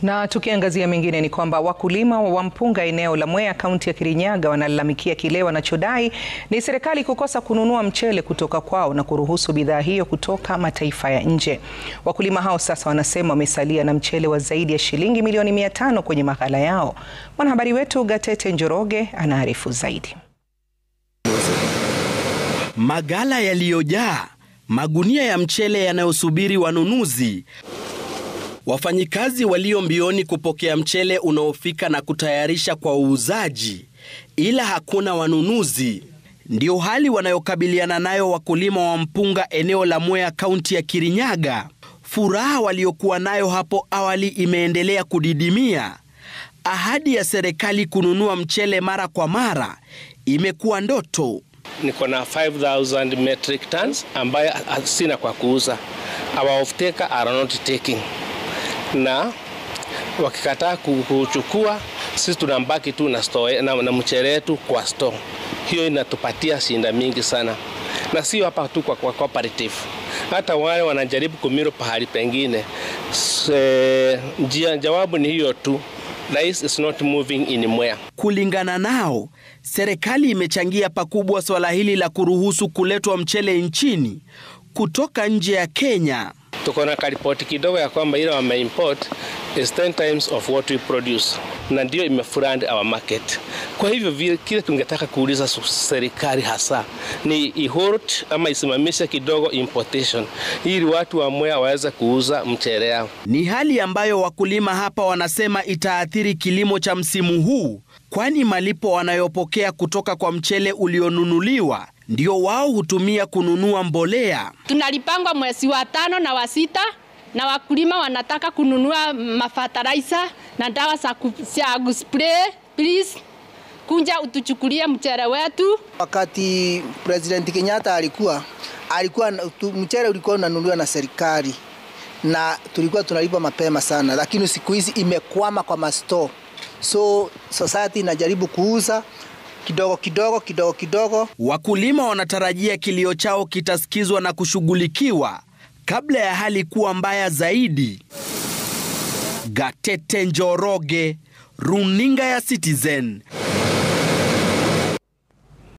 Na tukiangazia mengine ni kwamba wakulima wa mpunga eneo la Mwea kaunti ya Kirinyaga wanalalamikia kile wanachodai ni serikali kukosa kununua mchele kutoka kwao na kuruhusu bidhaa hiyo kutoka mataifa ya nje. Wakulima hao sasa wanasema wamesalia na mchele wa zaidi ya shilingi milioni 500 kwenye maghala yao. Mwanahabari wetu Gatete Njoroge anaarifu zaidi. Maghala yaliyojaa magunia ya mchele yanayosubiri wanunuzi. Wafanyikazi walio mbioni kupokea mchele unaofika na kutayarisha kwa uuzaji, ila hakuna wanunuzi. Ndio hali wanayokabiliana nayo wakulima wa mpunga eneo la Mwea kaunti ya Kirinyaga. Furaha waliokuwa nayo hapo awali imeendelea kudidimia. Ahadi ya serikali kununua mchele mara kwa mara imekuwa ndoto. Niko na 5,000 metric tons ambayo sina kwa kuuza. Our off-taker are not taking. Na wakikataa kuchukua, sisi tunambaki tu na store na mchele wetu kwa store. Hiyo inatupatia shinda mingi sana. Na sio hapa tu kwa cooperative. Hata wale wanajaribu kumiro pahali pengine. Jawabu ni hiyo tu. Rice is not moving in Mwea. Kulingana nao, serikali imechangia pakubwa swala hili la kuruhusu kuletwa mchele nchini kutoka nje ya Kenya. Tuko na karipoti kidogo ya kwamba ile wame import is 10 times of what we produce. Na ndio imefund our market. Kwa hivyo kile tungetaka kuuliza serikali hasa ni ihort ama isimamishe kidogo importation ili watu wa Mwea waweze kuuza mchele yao. Ni hali ambayo wakulima hapa wanasema itaathiri kilimo cha msimu huu, kwani malipo wanayopokea kutoka kwa mchele ulionunuliwa ndio wao hutumia kununua mbolea. Tunalipangwa mwezi wa 5 na wa 6 na wakulima wanataka kununua mafertilizer na dawa za kuspray. Please kunja utuchukulie mchele wetu. Wakati President Kenyatta alikuwa mchele ulikuwa unanunuliwa na serikali na tulikuwa tunalipa mapema sana, lakini siku hizi imekwama kwa mastore. So society inajaribu kuuza kidogo kidogo. Wakulima wanatarajia kilio chao kitasikizwa na kushughulikiwa kabla ya hali kuwa mbaya zaidi. Gatete Njoroge, Runinga ya Citizen.